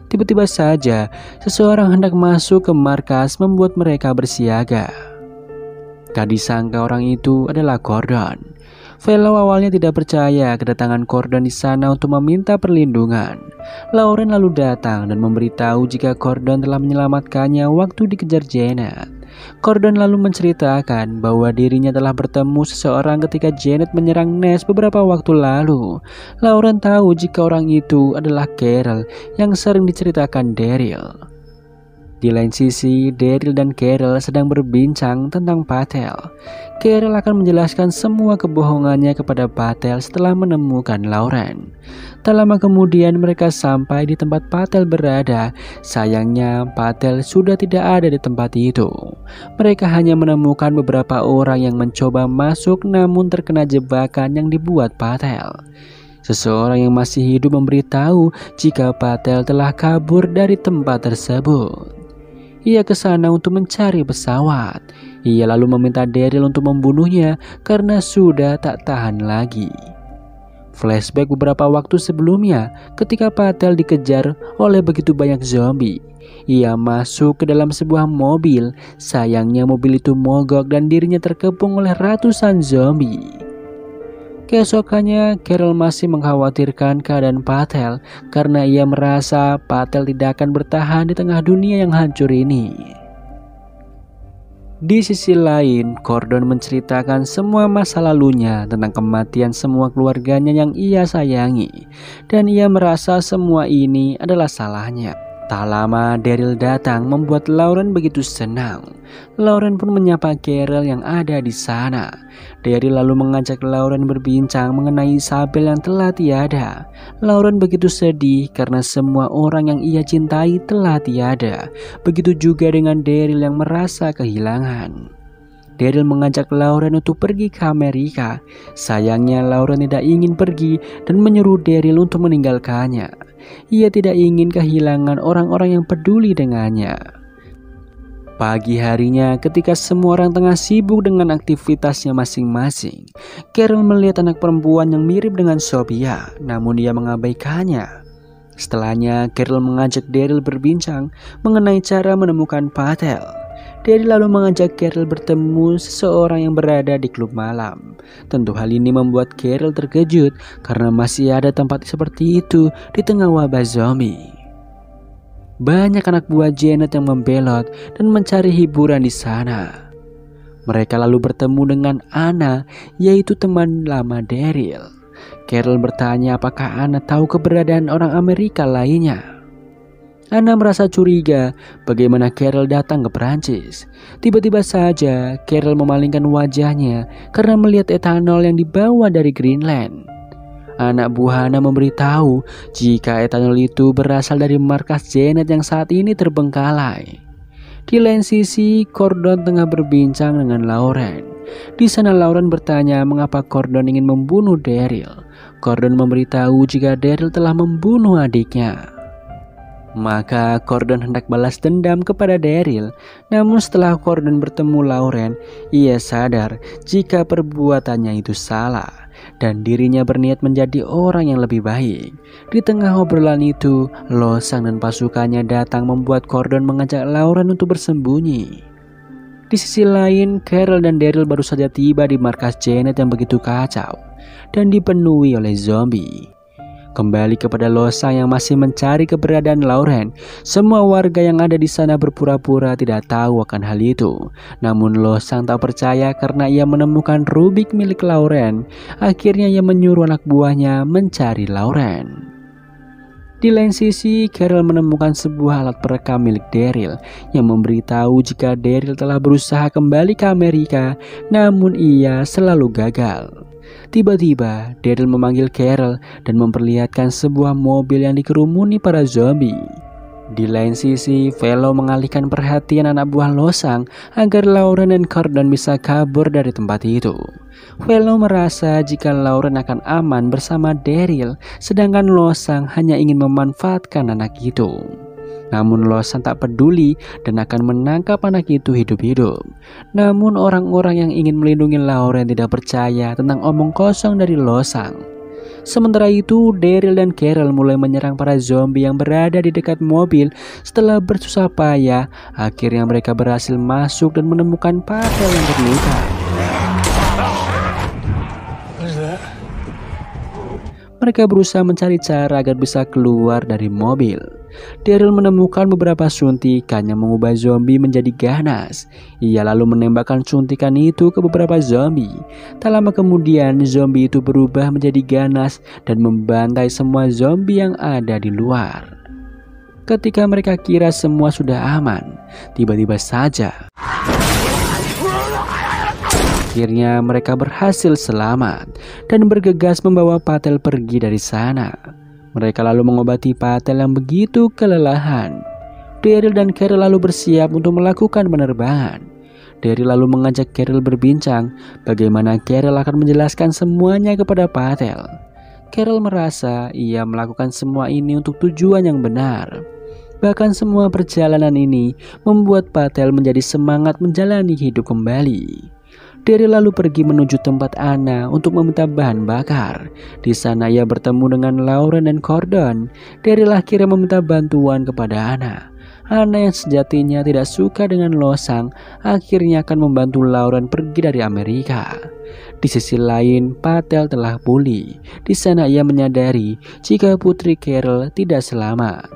S1: Tiba-tiba saja, seseorang hendak masuk ke markas membuat mereka bersiaga. Gak disangka orang itu adalah Gordon. Velo awalnya tidak percaya kedatangan Gordon di sana untuk meminta perlindungan. Lauren lalu datang dan memberitahu jika Gordon telah menyelamatkannya waktu dikejar Janet. Gordon lalu menceritakan bahwa dirinya telah bertemu seseorang ketika Janet menyerang Ness beberapa waktu lalu. Lauren tahu jika orang itu adalah Carol yang sering diceritakan Daryl. Di lain sisi, Daryl dan Carol sedang berbincang tentang Patel. Carol akan menjelaskan semua kebohongannya kepada Patel setelah menemukan Lauren. Tak lama kemudian mereka sampai di tempat Patel berada. Sayangnya Patel sudah tidak ada di tempat itu. Mereka hanya menemukan beberapa orang yang mencoba masuk namun terkena jebakan yang dibuat Patel. Seseorang yang masih hidup memberitahu jika Patel telah kabur dari tempat tersebut. Ia ke sana untuk mencari pesawat. Ia lalu meminta Daryl untuk membunuhnya karena sudah tak tahan lagi. Flashback beberapa waktu sebelumnya ketika Patel dikejar oleh begitu banyak zombie. Ia masuk ke dalam sebuah mobil. Sayangnya mobil itu mogok dan dirinya terkepung oleh ratusan zombie. Keesokannya, Carol masih mengkhawatirkan keadaan Patel karena ia merasa Patel tidak akan bertahan di tengah dunia yang hancur ini. Di sisi lain, Gordon menceritakan semua masa lalunya tentang kematian semua keluarganya yang ia sayangi, dan ia merasa semua ini adalah salahnya. Tak lama Daryl datang membuat Lauren begitu senang. Lauren pun menyapa Carol yang ada di sana. Daryl lalu mengajak Lauren berbincang mengenai Isabel yang telah tiada. Lauren begitu sedih karena semua orang yang ia cintai telah tiada. Begitu juga dengan Daryl yang merasa kehilangan. Daryl mengajak Lauren untuk pergi ke Amerika. Sayangnya Lauren tidak ingin pergi dan menyuruh Daryl untuk meninggalkannya. Ia tidak ingin kehilangan orang-orang yang peduli dengannya. Pagi harinya ketika semua orang tengah sibuk dengan aktivitasnya masing-masing, Carol melihat anak perempuan yang mirip dengan Sophia, namun ia mengabaikannya. Setelahnya Carol mengajak Daryl berbincang mengenai cara menemukan Patel. Daryl lalu mengajak Carol bertemu seseorang yang berada di klub malam. Tentu hal ini membuat Carol terkejut karena masih ada tempat seperti itu di tengah wabah zombie. Banyak anak buah Janet yang membelot dan mencari hiburan di sana. Mereka lalu bertemu dengan Anna, yaitu teman lama Daryl. Carol bertanya apakah Anna tahu keberadaan orang Amerika lainnya. Anna merasa curiga bagaimana Carol datang ke Perancis. Tiba-tiba saja Carol memalingkan wajahnya karena melihat etanol yang dibawa dari Greenland. Anak buah Hana memberitahu jika etanol itu berasal dari markas Janet yang saat ini terbengkalai. Di lain sisi, Gordon tengah berbincang dengan Lauren. Di sana Lauren bertanya mengapa Gordon ingin membunuh Daryl. Gordon memberitahu jika Daryl telah membunuh adiknya. Maka Gordon hendak balas dendam kepada Daryl. Namun setelah Gordon bertemu Lauren, ia sadar jika perbuatannya itu salah dan dirinya berniat menjadi orang yang lebih baik. Di tengah obrolan itu, Losang dan pasukannya datang membuat Gordon mengajak Lauren untuk bersembunyi. Di sisi lain, Carol dan Daryl baru saja tiba di markas Janet yang begitu kacau dan dipenuhi oleh zombie. Kembali kepada Losang yang masih mencari keberadaan Lauren. Semua warga yang ada di sana berpura-pura tidak tahu akan hal itu. Namun Losang tak percaya karena ia menemukan rubik milik Lauren. Akhirnya ia menyuruh anak buahnya mencari Lauren. Di lain sisi, Carol menemukan sebuah alat perekam milik Daryl yang memberitahu jika Daryl telah berusaha kembali ke Amerika, namun ia selalu gagal. Tiba-tiba, Daryl memanggil Carol dan memperlihatkan sebuah mobil yang dikerumuni para zombie. Di lain sisi, Velo mengalihkan perhatian anak buah Losang agar Lauren dan Gordon bisa kabur dari tempat itu. Velo merasa jika Lauren akan aman bersama Daryl, sedangkan Losang hanya ingin memanfaatkan anak itu. Namun Losang tak peduli dan akan menangkap anak itu hidup-hidup. Namun orang-orang yang ingin melindungi Lauren tidak percaya tentang omong kosong dari Losang. Sementara itu, Daryl dan Carol mulai menyerang para zombie yang berada di dekat mobil. Setelah bersusah payah, akhirnya mereka berhasil masuk dan menemukan Patel yang terluka. Mereka berusaha mencari cara agar bisa keluar dari mobil. Daryl menemukan beberapa suntikan yang mengubah zombie menjadi ganas. Ia lalu menembakkan suntikan itu ke beberapa zombie. Tak lama kemudian zombie itu berubah menjadi ganas dan membantai semua zombie yang ada di luar. Ketika mereka kira semua sudah aman, tiba-tiba saja akhirnya mereka berhasil selamat dan bergegas membawa Patel pergi dari sana. Mereka lalu mengobati Patel yang begitu kelelahan. Daryl dan Carol lalu bersiap untuk melakukan penerbangan. Daryl lalu mengajak Carol berbincang bagaimana Carol akan menjelaskan semuanya kepada Patel. Carol merasa ia melakukan semua ini untuk tujuan yang benar. Bahkan semua perjalanan ini membuat Patel menjadi semangat menjalani hidup kembali. Daryl lalu pergi menuju tempat Anna untuk meminta bahan bakar. Di sana ia bertemu dengan Lauren dan Gordon. Daryl akhirnya meminta bantuan kepada Anna. Anna yang sejatinya tidak suka dengan Losang akhirnya akan membantu Lauren pergi dari Amerika. Di sisi lain, Patel telah pulih. Di sana ia menyadari jika putri Carol tidak selamat.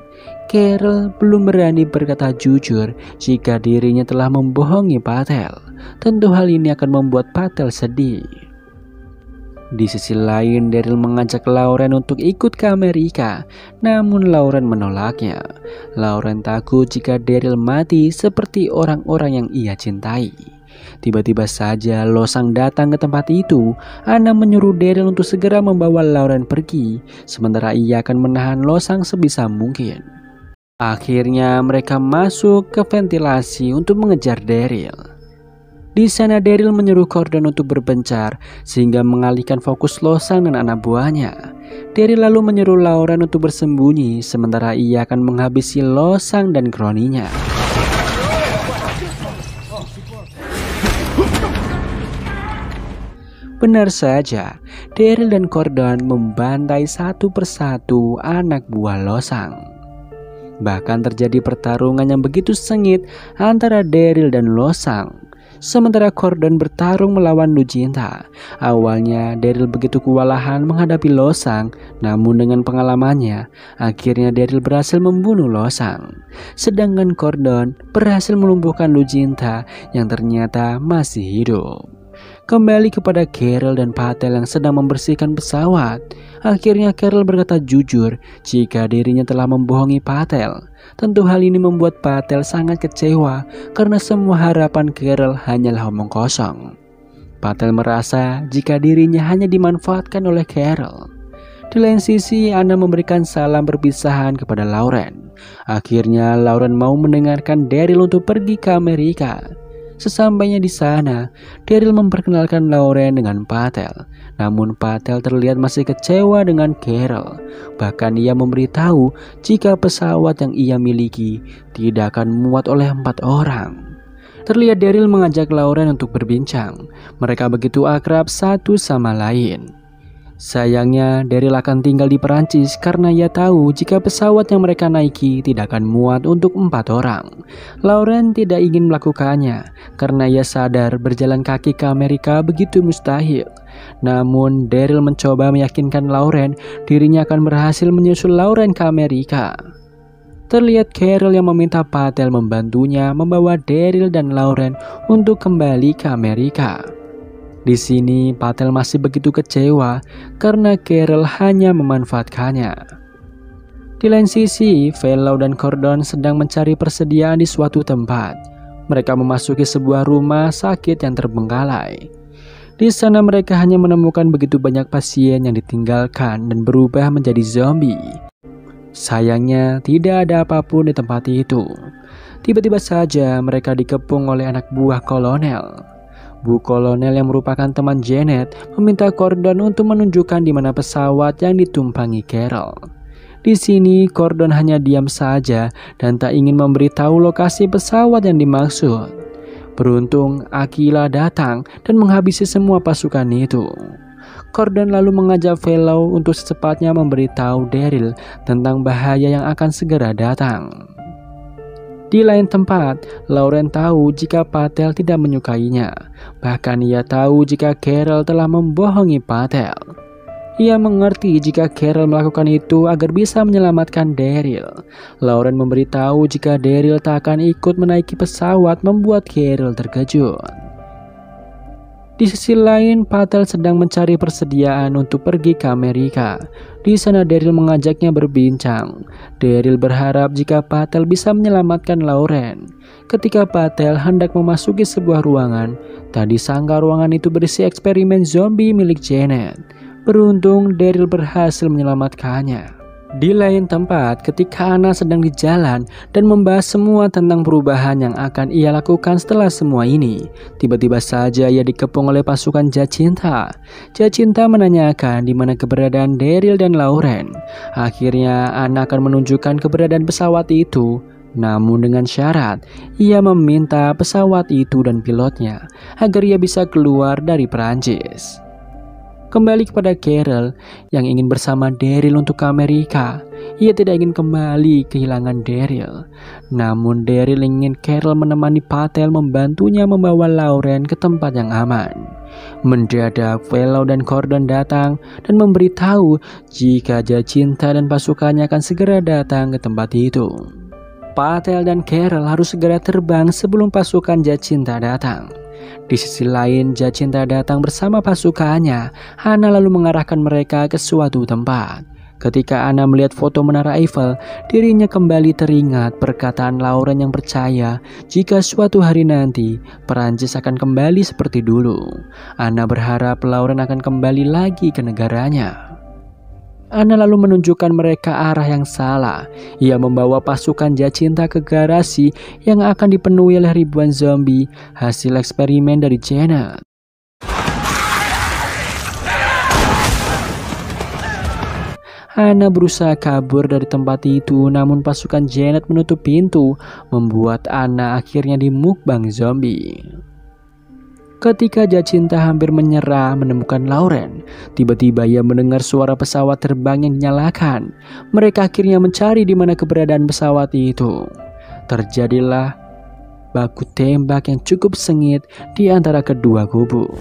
S1: Carol belum berani berkata jujur jika dirinya telah membohongi Patel. Tentu hal ini akan membuat Patel sedih. Di sisi lain, Daryl mengajak Lauren untuk ikut ke Amerika, namun Lauren menolaknya. Lauren takut jika Daryl mati seperti orang-orang yang ia cintai. Tiba-tiba saja Losang datang ke tempat itu. Anna menyuruh Daryl untuk segera membawa Lauren pergi, sementara ia akan menahan Losang sebisa mungkin. Akhirnya mereka masuk ke ventilasi untuk mengejar Daryl. Di sana Daryl menyuruh Gordon untuk berpencar sehingga mengalihkan fokus Losang dan anak buahnya. Daryl lalu menyuruh Lauren untuk bersembunyi sementara ia akan menghabisi Losang dan kroninya. Benar saja, Daryl dan Gordon membantai satu persatu anak buah Losang. Bahkan terjadi pertarungan yang begitu sengit antara Daryl dan Losang. Sementara Gordon bertarung melawan Lucinta. Awalnya Daryl begitu kewalahan menghadapi Losang, namun dengan pengalamannya, akhirnya Daryl berhasil membunuh Losang. Sedangkan Gordon berhasil melumpuhkan Lucinta yang ternyata masih hidup. Kembali kepada Carol dan Patel yang sedang membersihkan pesawat. Akhirnya Carol berkata jujur jika dirinya telah membohongi Patel. Tentu hal ini membuat Patel sangat kecewa karena semua harapan Carol hanyalah omong kosong. Patel merasa jika dirinya hanya dimanfaatkan oleh Carol. Di lain sisi, Anna memberikan salam perpisahan kepada Lauren. Akhirnya Lauren mau mendengarkan Daryl untuk pergi ke Amerika. Sesampainya di sana, Daryl memperkenalkan Lauren dengan Patel. Namun Patel terlihat masih kecewa dengan Carol. Bahkan ia memberitahu jika pesawat yang ia miliki tidak akan muat oleh 4 orang. Terlihat Daryl mengajak Lauren untuk berbincang. Mereka begitu akrab satu sama lain. Sayangnya, Daryl akan tinggal di Perancis karena ia tahu jika pesawat yang mereka naiki tidak akan muat untuk 4 orang. Lauren tidak ingin melakukannya karena ia sadar berjalan kaki ke Amerika begitu mustahil. Namun, Daryl mencoba meyakinkan Lauren dirinya akan berhasil menyusul Lauren ke Amerika. Terlihat Carol yang meminta Patel membantunya membawa Daryl dan Lauren untuk kembali ke Amerika. Di sini Patel masih begitu kecewa karena Carol hanya memanfaatkannya. Di lain sisi, Fellow dan Gordon sedang mencari persediaan di suatu tempat. Mereka memasuki sebuah rumah sakit yang terbengkalai. Di sana mereka hanya menemukan begitu banyak pasien yang ditinggalkan dan berubah menjadi zombie. Sayangnya tidak ada apapun di tempat itu. Tiba-tiba saja mereka dikepung oleh anak buah kolonel. Bu Kolonel yang merupakan teman Janet meminta Gordon untuk menunjukkan di mana pesawat yang ditumpangi Carol. Di sini Gordon hanya diam saja dan tak ingin memberitahu lokasi pesawat yang dimaksud. Beruntung Aquila datang dan menghabisi semua pasukan itu. Gordon lalu mengajak Fellow untuk secepatnya memberitahu Daryl tentang bahaya yang akan segera datang. Di lain tempat, Lauren tahu jika Patel tidak menyukainya. Bahkan ia tahu jika Carol telah membohongi Patel. Ia mengerti jika Carol melakukan itu agar bisa menyelamatkan Daryl. Lauren memberitahu jika Daryl tak akan ikut menaiki pesawat membuat Carol terkejut. Di sisi lain, Patel sedang mencari persediaan untuk pergi ke Amerika. Di sana Daryl mengajaknya berbincang. Daryl berharap jika Patel bisa menyelamatkan Lauren. Ketika Patel hendak memasuki sebuah ruangan, tak disangka ruangan itu berisi eksperimen zombie milik Janet. Beruntung Daryl berhasil menyelamatkannya. Di lain tempat, ketika Anna sedang di jalan dan membahas semua tentang perubahan yang akan ia lakukan setelah semua ini, tiba-tiba saja ia dikepung oleh pasukan Jacinta. Jacinta menanyakan di mana keberadaan Daryl dan Lauren. Akhirnya Anna akan menunjukkan keberadaan pesawat itu. Namun dengan syarat, ia meminta pesawat itu dan pilotnya agar ia bisa keluar dari Perancis. Kembali kepada Carol yang ingin bersama Daryl untuk ke Amerika. Ia tidak ingin kembali kehilangan Daryl. Namun Daryl ingin Carol menemani Patel membantunya membawa Lauren ke tempat yang aman. Mendadak Fellow dan Gordon datang dan memberitahu jika Jacinta dan pasukannya akan segera datang ke tempat itu. Patel dan Carol harus segera terbang sebelum pasukan Jacinta datang. Di sisi lain, Jacinta datang bersama pasukannya. Anna lalu mengarahkan mereka ke suatu tempat. Ketika Anna melihat foto Menara Eiffel, dirinya kembali teringat perkataan Lauren yang percaya jika suatu hari nanti Perancis akan kembali seperti dulu. Anna berharap Lauren akan kembali lagi ke negaranya. Anna lalu menunjukkan mereka arah yang salah. Ia membawa pasukan Jacinta ke garasi yang akan dipenuhi oleh ribuan zombie hasil eksperimen dari Janet. Anna berusaha kabur dari tempat itu, namun pasukan Janet menutup pintu, membuat Anna akhirnya dimukbang zombie. Ketika Jacinta hampir menyerah menemukan Lauren, tiba-tiba ia mendengar suara pesawat terbang yang dinyalakan. Mereka akhirnya mencari di mana keberadaan pesawat itu. Terjadilah baku tembak yang cukup sengit di antara kedua kubu.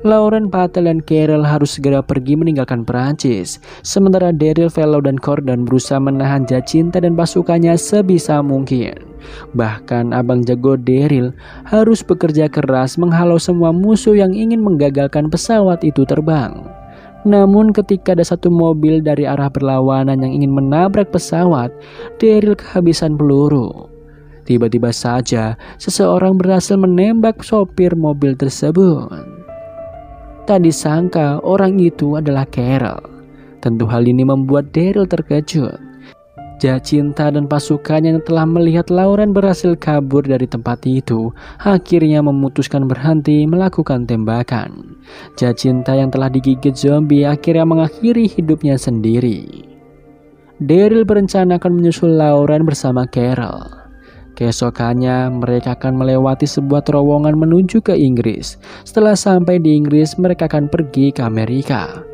S1: Lauren, Patel, dan Carol harus segera pergi meninggalkan Perancis. Sementara Daryl, Fellow, dan Gordon berusaha menahan Jacinta dan pasukannya sebisa mungkin. Bahkan abang jago Daryl harus bekerja keras menghalau semua musuh yang ingin menggagalkan pesawat itu terbang. Namun ketika ada satu mobil dari arah berlawanan yang ingin menabrak pesawat, Daryl kehabisan peluru. Tiba-tiba saja seseorang berhasil menembak sopir mobil tersebut. Tak disangka orang itu adalah Carol. Tentu hal ini membuat Daryl terkejut. Jacinta dan pasukannya yang telah melihat Lauren berhasil kabur dari tempat itu akhirnya memutuskan berhenti melakukan tembakan. Jacinta yang telah digigit zombie akhirnya mengakhiri hidupnya sendiri. Daryl berencana akan menyusul Lauren bersama Carol. Keesokannya mereka akan melewati sebuah terowongan menuju ke Inggris. Setelah sampai di Inggris mereka akan pergi ke Amerika.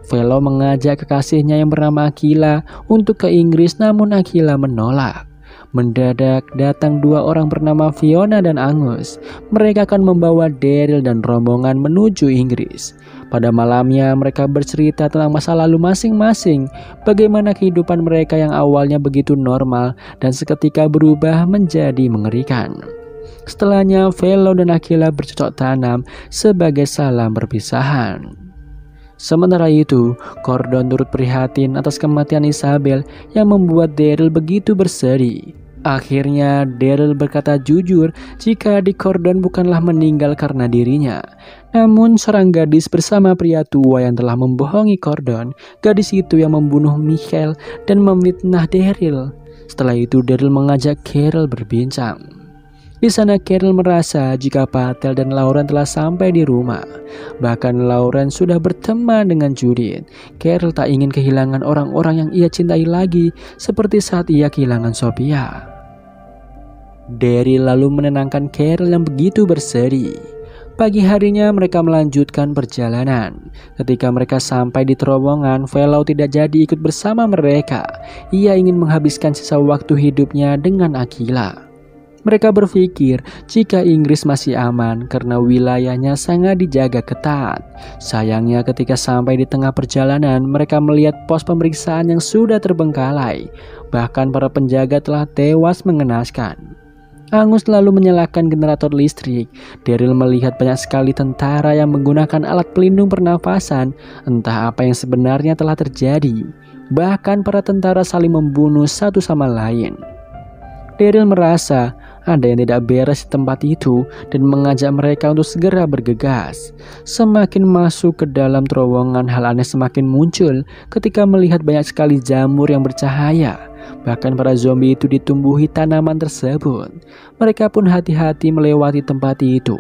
S1: Velo mengajak kekasihnya yang bernama Akila untuk ke Inggris, namun Akila menolak. Mendadak datang dua orang bernama Fiona dan Angus. Mereka akan membawa Daryl dan rombongan menuju Inggris. Pada malamnya mereka bercerita tentang masa lalu masing-masing, bagaimana kehidupan mereka yang awalnya begitu normal dan seketika berubah menjadi mengerikan. Setelahnya Velo dan Akila bercocok tanam sebagai salam perpisahan. Sementara itu, Gordon turut prihatin atas kematian Isabel yang membuat Daryl begitu bersedih. Akhirnya Daryl berkata jujur jika adik Gordon bukanlah meninggal karena dirinya, namun seorang gadis bersama pria tua yang telah membohongi Gordon. Gadis itu yang membunuh Michael dan memfitnah Daryl. Setelah itu Daryl mengajak Carol berbincang. Di sana Carol merasa jika Patel dan Lauren telah sampai di rumah. Bahkan Lauren sudah berteman dengan Judith. Carol tak ingin kehilangan orang-orang yang ia cintai lagi, seperti saat ia kehilangan Sophia. Daryl lalu menenangkan Carol yang begitu bersedih. Pagi harinya mereka melanjutkan perjalanan. Ketika mereka sampai di terowongan, Velo tidak jadi ikut bersama mereka. Ia ingin menghabiskan sisa waktu hidupnya dengan Akila. Mereka berpikir jika Inggris masih aman karena wilayahnya sangat dijaga ketat. Sayangnya ketika sampai di tengah perjalanan mereka melihat pos pemeriksaan yang sudah terbengkalai. Bahkan para penjaga telah tewas mengenaskan. Angus lalu menyalakan generator listrik. Daryl melihat banyak sekali tentara yang menggunakan alat pelindung pernafasan. Entah apa yang sebenarnya telah terjadi. Bahkan para tentara saling membunuh satu sama lain. Daryl merasa ada yang tidak beres di tempat itu dan mengajak mereka untuk segera bergegas. Semakin masuk ke dalam terowongan, hal aneh semakin muncul ketika melihat banyak sekali jamur yang bercahaya. Bahkan para zombie itu ditumbuhi tanaman tersebut. Mereka pun hati-hati melewati tempat itu.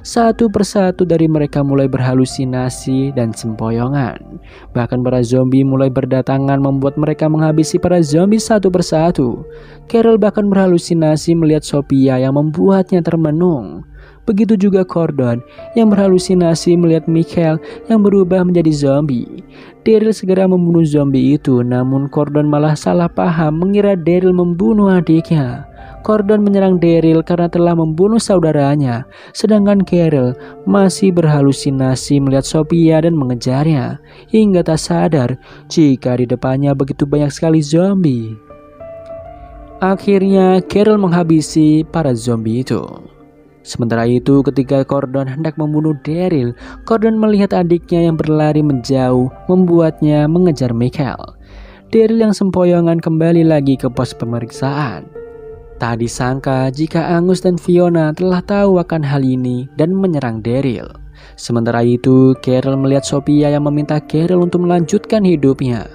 S1: Satu persatu dari mereka mulai berhalusinasi dan sempoyongan. Bahkan para zombie mulai berdatangan membuat mereka menghabisi para zombie satu persatu. Carol bahkan berhalusinasi melihat Sophia yang membuatnya termenung. Begitu juga Gordon yang berhalusinasi melihat Michael yang berubah menjadi zombie. Daryl segera membunuh zombie itu, namun Gordon malah salah paham mengira Daryl membunuh adiknya. Gordon menyerang Daryl karena telah membunuh saudaranya, sedangkan Carol masih berhalusinasi melihat Sophia dan mengejarnya, hingga tak sadar jika di depannya begitu banyak sekali zombie. Akhirnya Carol menghabisi para zombie itu. Sementara itu ketika Gordon hendak membunuh Daryl, Gordon melihat adiknya yang berlari menjauh membuatnya mengejar Michael. Daryl yang sempoyongan kembali lagi ke pos pemeriksaan. Tak disangka jika Angus dan Fiona telah tahu akan hal ini dan menyerang Daryl. Sementara itu Carol melihat Sophia yang meminta Carol untuk melanjutkan hidupnya.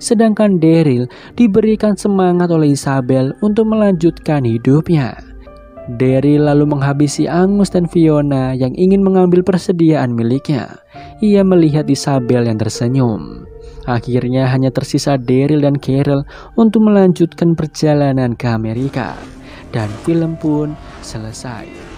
S1: Sedangkan Daryl diberikan semangat oleh Isabel untuk melanjutkan hidupnya. Daryl lalu menghabisi Angus dan Fiona yang ingin mengambil persediaan miliknya. Ia melihat Isabel yang tersenyum. Akhirnya hanya tersisa Daryl dan Carol untuk melanjutkan perjalanan ke Amerika. Dan film pun selesai.